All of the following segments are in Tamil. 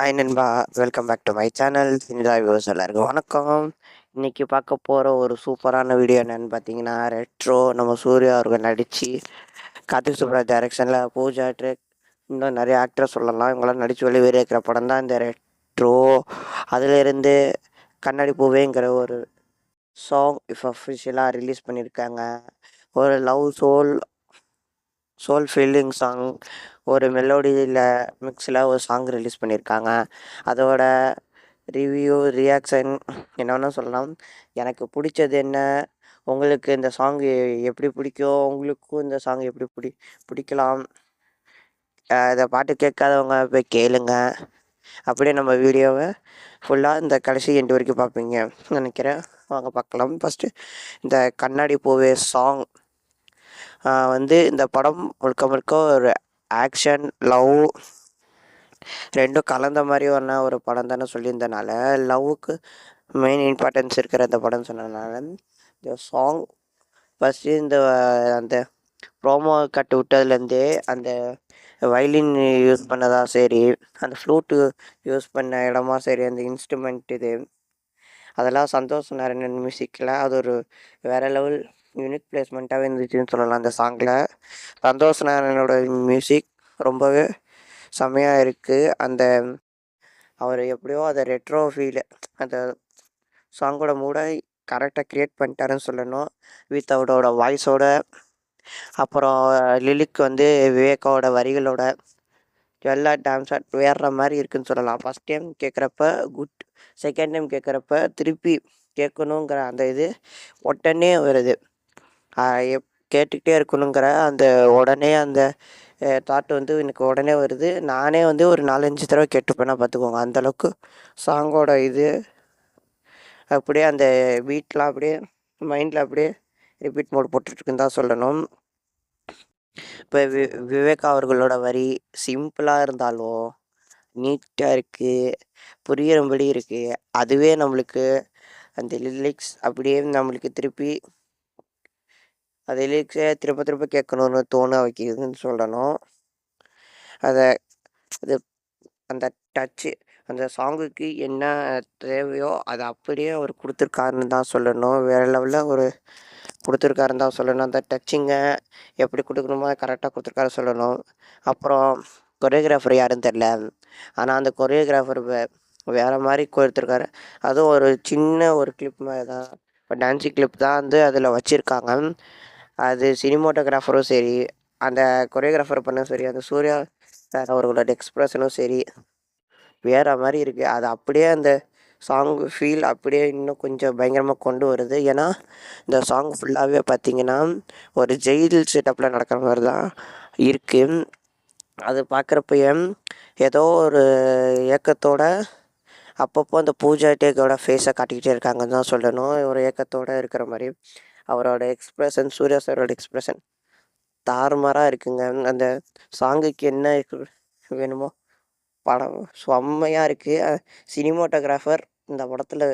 ஹாய் நண்பா, welcome back to my channel. Sinitha viewers எல்லாருக்கும் வணக்கம். இன்றைக்கி பார்க்க போகிற ஒரு சூப்பரான வீடியோ என்னென்னு பார்த்தீங்கன்னா, ரெட்ரோ நம்ம சூர்யா அவர்கள் நடித்து கார்த்திக் சுப்ராஜ் டைரக்ஷனில் பூஜா ட்ரெக் இன்னும் நிறைய ஆக்டர் சொல்லலாம், இவங்களாம் நடித்து வெளியே இருக்கிற படம் தான் இந்த ரெட்ரோ. அதிலிருந்து கண்ணாடி பூவேங்கிற ஒரு சாங் இப்போ அஃபிஷியலாக ரிலீஸ் பண்ணியிருக்காங்க. ஒரு லவ் சோல் ஃபீலிங் சாங், ஒரு மெலோடியில் மிக்ஸில் ஒரு சாங் ரிலீஸ் பண்ணியிருக்காங்க. அதோட ரிவ்யூ ரியாக்ஷன் என்னென்னு சொல்லலாம். எனக்கு பிடிச்சது என்ன, உங்களுக்கு இந்த சாங் எப்படி பிடிக்கும், உங்களுக்கும் இந்த சாங் எப்படி பிடிக்கலாம், இதை பாட்டு கேட்காதவங்க போய் கேளுங்க. அப்படியே நம்ம வீடியோவை ஃபுல்லாக இந்த கடைசி எண்டு வரைக்கும் பார்ப்பீங்க நினைக்கிறேன். வாங்க பார்க்கலாம். ஃபஸ்ட்டு இந்த கண்ணாடி பூவே சாங் இந்த படம் முழுக்க ஒரு ஆக்ஷன் லவ் ரெண்டும் கலந்த மாதிரி ஒரு படம் தானே சொல்லியிருந்தனால, லவ்வுக்கு மெயின் இம்பார்ட்டன்ஸ் இருக்கிற இந்த படம் சொன்னதுனால இந்த சாங் ஃபஸ்ட்டு அந்த ப்ரோமோ கட்டு விட்டதுலேருந்தே அந்த வயலின் யூஸ் பண்ணதா சரி, அந்த ஃப்ளூட்டு யூஸ் பண்ண இடமா சரி, அந்த இன்ஸ்ட்ருமெண்ட் அதெல்லாம் சந்தோஷ் நாராயணன் மியூசிக்கில் அது ஒரு வேறு லெவல் யூனிக் பிளேஸ்மெண்ட்டாகவே இருந்துச்சுன்னு சொல்லலாம். அந்த சாங்கில் சந்தோஷ் நாராயணனோட மியூசிக் ரொம்பவே செம்மையாக இருக்குது. அவர் எப்படியோ அதை ரெட்ரோ ஃபீல் அந்த சாங்கோட மூடை கரெக்டாக க்ரியேட் பண்ணிட்டாருன்னு சொல்லணும். வித் அவரோட வாய்ஸோட, அப்புறம் லிரிக் விவேகாவோட வரிகளோட எல்லா டான்ஸாக வேற மாதிரி இருக்குதுன்னு சொல்லலாம். ஃபஸ்ட் டைம் கேட்குறப்ப குட், செகண்ட் டைம் கேட்குறப்ப திருப்பி கேட்கணுங்கிற அந்த உடனே வருது. கேட்டுக்கிட்டே இருக்கணுங்கிற உடனே அந்த தாட் எனக்கு உடனே வருது. நானே ஒரு 4-5 தடவை கேட்டுப்பேன்னா பார்த்துக்கோங்க. அந்தளவுக்கு சாங்கோட அப்படியே அந்த பீட்லாம் அப்படியே மைண்டில் அப்படியே ரிப்பீட் மோட் போட்டுட்ருக்குன்னு தான் சொல்லணும். இப்போ விவேக் அவர்களோட வரி சிம்பிளாக இருந்தாலும் நீட்டாக இருக்குது, புரிகிறபடி இருக்குது. அதுவே நம்மளுக்கு அந்த லிரிக்ஸ் அப்படியே நம்மளுக்கு திருப்பி அந்த லிரிக்ஸை திரும்ப திரும்ப கேட்கணுன்னு தோண வைக்கிதுன்னு சொல்லணும். அது அந்த டச்சு அந்த சாங்குக்கு என்ன தேவையோ அதை அப்படியே அவர் கொடுத்துருக்காருன்னு தான் சொல்லணும். வேறு லெவலில் ஒரு கொடுத்துருக்காருன்னு தான் சொல்லணும். அந்த டச்சிங்கை எப்படி கொடுக்கணுமோ கரெக்டாக கொடுத்துருக்காரு சொல்லணும். அப்புறம் கொரியோகிராஃபர் யாருன்னு தெரில, ஆனால் அந்த கொரியோகிராஃபர் வேறு மாதிரி கொடுத்துருக்காரு. அதுவும் ஒரு சின்ன ஒரு கிளிப் மாதிரி தான், இப்போ டான்ஸிங் கிளிப் தான் அதில் வச்சுருக்காங்க. அது சினிமோட்டோகிராஃபரும் சரி, அந்த கொரியோகிராஃபர் பண்ண சரி, அந்த சூர்யா சார் அவர்களோட எக்ஸ்ப்ரெஷனும் சரி வேறு மாதிரி இருக்குது. அது அப்படியே அந்த சாங் ஃபீல் அப்படியே இன்னும் கொஞ்சம் பயங்கரமாக கொண்டு வருது. ஏன்னா இந்த சாங் ஃபுல்லாகவே பார்த்திங்கன்னா ஒரு ஜெயில் செட்டப்பில் நடக்கிற மாதிரி தான் இருக்குது. அது பார்க்குறப்ப ஏதோ ஒரு ஏக்கத்தோட அப்பப்போ அந்த பூஜா டேக்கோட ஃபேஸை காட்டிக்கிட்டே இருக்காங்கன்னு தான் சொல்லணும். ஒரு ஏக்கத்தோடு இருக்கிற மாதிரி அவரோட எக்ஸ்ப்ரெஷன், சூர்யா சாரோட எக்ஸ்ப்ரெஷன் தாறுமாறாக இருக்குங்க. அந்த சாங்குக்கு என்ன வேணுமோ படம் செம்மையாக இருக்குது. சினிமோட்டோகிராஃபர் இந்த படத்தில்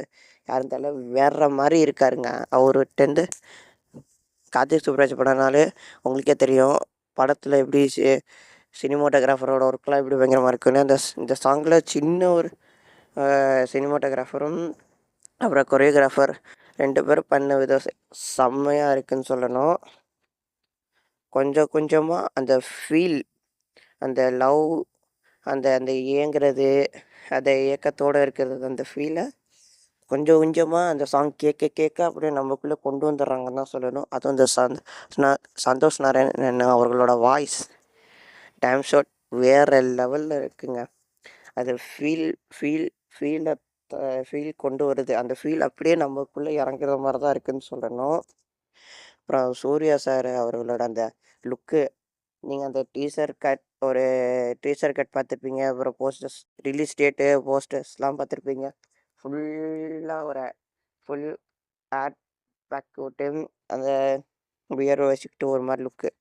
யாரும் தெரியல, வேற மாதிரி இருக்காருங்க. அவர்கிட்டேருந்து கார்த்திக் சுப்ராஜ் படம்னாலே உங்களுக்கே தெரியும் படத்தில் எப்படி சினிமோட்டோகிராஃபரோட ஒர்க்லாம் எப்படி பயங்கரமாக இருக்குன்னு. இந்த சாங்கில் சின்ன ஒரு சினிமோட்டோகிராஃபரும் அப்புறம் கொரியோகிராஃபர் 2 பேரும் பண்ண விதம் செம்மையாக இருக்குதுன்னு சொல்லணும். கொஞ்சம் கொஞ்சமாக அந்த ஃபீல், அந்த லவ், அந்த ஏங்குறது, அந்த ஏக்கத்தோடு இருக்கிறது, அந்த ஃபீலை கொஞ்சம் கொஞ்சமாக அந்த சாங் கேட்க அப்படியே நமக்குள்ளே கொண்டு வந்துடுறாங்கன்னு தான் சொல்லணும். அதுவும் இந்த சந்தோஷ் நாராயணன் அவர்களோட வாய்ஸ் டைம் ஷாட் வேறு லெவலில் இருக்குங்க. அது ஃபீலை கொண்டு வருது. அந்த ஃபீல் அப்படியே நமக்குள்ளே இறங்குற மாதிரி தான் இருக்குதுன்னு சொல்லணும். அப்புறம் சூர்யா சார் அவர்களோட அந்த லுக்கு, நீங்கள் அந்த ஒரு டீசர் கட் பார்த்துருப்பீங்க. அப்புறம் போஸ்டர்ஸ், ரிலீஸ் டேட்டு, போஸ்டர்ஸ்லாம் பார்த்துருப்பீங்க. ஃபுல்லாக ஃபுல் ஆட் பேக் விட்டு அந்த பியர் வச்சுக்கிட்டு ஒரு மாதிரி லுக்கு.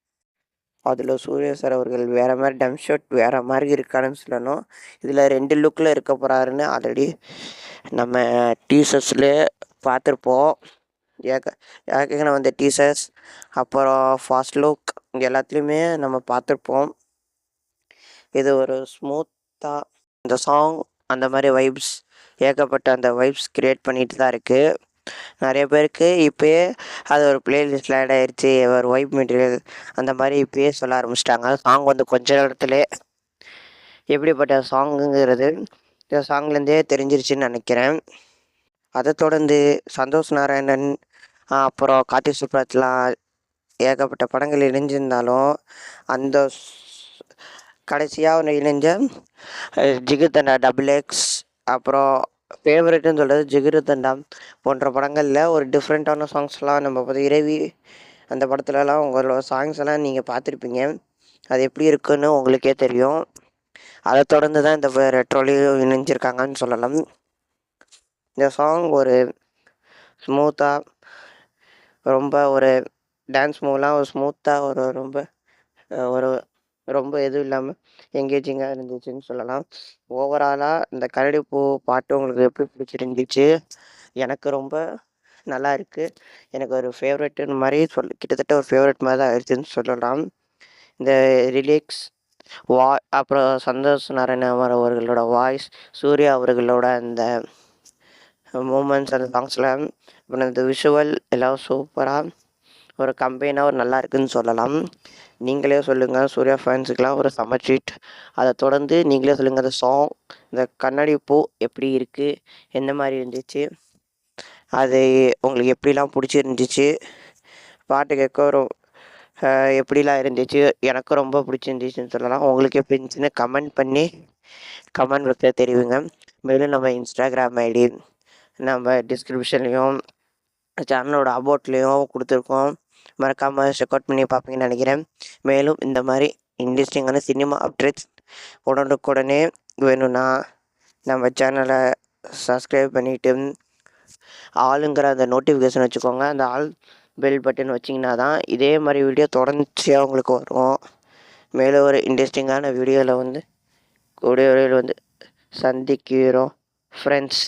அதில் சூர்யா சார் அவர்கள் வேறு மாதிரி டம் ஷாட் வேறு மாதிரி இருக்காருன்னு சொல்லணும். இதில் 2 லுக்கில் இருக்க போகிறாருன்னு ஆல்ரெடி நம்ம டீசர்ஸ்லேயே பார்த்துருப்போம். ஏற்கனவே வந்த டீசர்ஸ், அப்புறம் ஃபாஸ்ட் லுக் எல்லாத்துலேயுமே நம்ம பார்த்துருப்போம். இது ஒரு ஸ்மூத்தாக இந்த சாங் அந்த மாதிரி வைப்ஸ் ஏகப்பட்ட அந்த வைப்ஸ் க்ரியேட் பண்ணிட்டு தான் இருக்குது. நிறைய பேருக்கு இப்போயே அது ஒரு பிளேலிஸ்ட்டில் ஆட் ஆயிடுச்சு, ஒரு வைப் மெட்டீரியல் அந்த மாதிரி இப்போயே சொல்ல ஆரம்பிச்சிட்டாங்க. சாங் வந்து கொஞ்ச நேரத்துலேயே எப்படிப்பட்ட சாங்குங்கிறது இந்த சாங்லேருந்தே தெரிஞ்சிருச்சுன்னு நினைக்கிறேன். அதை தொடர்ந்து சந்தோஷ் நாராயணன் அப்புறம் கார்த்திக் சுப்ராஜ்லாம் ஏகப்பட்ட படங்கள் இணைஞ்சிருந்தாலும் அந்த கடைசியாக ஒன்று இணைஞ்ச ஜிகிர்தண்டா XXX அப்புறம் ஃபேவரெட்டுன்னு சொல்கிறது ஜிகிர்தண்டா போன்ற படங்களில் ஒரு டிஃப்ரெண்ட்டான சாங்ஸ்லாம் நம்ம பார்த்து இறைவி அந்த படத்துலலாம் உங்களோட சாங்ஸ் எல்லாம் நீங்கள் பார்த்துருப்பீங்க. அது எப்படி இருக்குன்னு உங்களுக்கே தெரியும். அதை தொடர்ந்து தான் இந்த ரெட்ரோலையும் இணைஞ்சிருக்காங்கன்னு சொல்லலாம். இந்த சாங் ஒரு ஸ்மூத்தாக ரொம்ப ஒரு டான்ஸ் மூவ்லாம் ஒரு ஸ்மூத்தாக ஒரு ரொம்ப எதுவும் இல்லாமல் எங்கேஜிங்காக இருந்துச்சுன்னு சொல்லலாம். ஓவராலாக இந்த கரடிப்பூ பாட்டு உங்களுக்கு எப்படி பிடிச்சிருந்துச்சு? எனக்கு ரொம்ப நல்லா இருக்குது. எனக்கு ஒரு ஃபேவரெட்டுன்னு மாதிரி கிட்டத்தட்ட ஒரு ஃபேவரெட் மாதிரி தான் ஆயிடுச்சுன்னு சொல்லலாம். இந்த ரிலிக்ஸ் அப்புறம் சந்தோஷ் நாராயணன் அவர்களோட வாய்ஸ், சூர்யா அவர்களோட அந்த மூமெண்ட்ஸ் அந்த சாங்ஸில் அப்புறம் இந்த விஷுவல் எல்லாம் சூப்பராக ஒரு கம்பெனியாக ஒரு நல்லா இருக்குதுன்னு சொல்லலாம். நீங்களே சொல்லுங்கள், சூர்யா ஃபேன்ஸுக்கெலாம் ஒரு செம்ம ட்ரீட். அதை தொடர்ந்து நீங்களே சொல்லுங்கள், அந்த சாங் இந்த கண்ணாடி பூ எப்படி இருக்குது, எந்த மாதிரி இருந்துச்சு, அது உங்களுக்கு எப்படிலாம் பிடிச்சிருந்துச்சு, பாட்டு கேட்க ஒரு எப்படிலாம் இருந்துச்சு, எனக்கு ரொம்ப பிடிச்சிருந்துச்சுன்னு சொல்லலாம். உங்களுக்கு எப்படி இருந்துச்சுன்னு கமெண்ட் பாக்ஸில் தெரிவிங்க. மேலும் நம்ம இன்ஸ்டாகிராம் ஐடி நம்ம டிஸ்கிரிப்ஷன்லேயும் சேனலோட அபவுட்லேயும் கொடுத்துருக்கோம். மறக்காமல் செக் அவுட் பண்ணி பார்ப்பீங்கன்னு நினைக்கிறேன். மேலும் இந்த மாதிரி இன்ட்ரெஸ்டிங்கான சினிமா அப்டேட்ஸ் உடனுக்குடனே வேணும்னா நம்ம சேனலை சப்ஸ்கிரைப் பண்ணிவிட்டு ஆளுங்கிற அந்த நோட்டிஃபிகேஷன் வச்சுக்கோங்க. அந்த ஆல் பெல் பட்டன் வச்சிங்கன்னா தான் இதே மாதிரி வீடியோ தொடர்ச்சியாக உங்களுக்கு வரும். மேலும் ஒரு இன்ட்ரெஸ்டிங்கான வீடியோவில் வந்து கூடிய விரைவில் வந்து சந்திக்கிறோம் ஃப்ரெண்ட்ஸ்.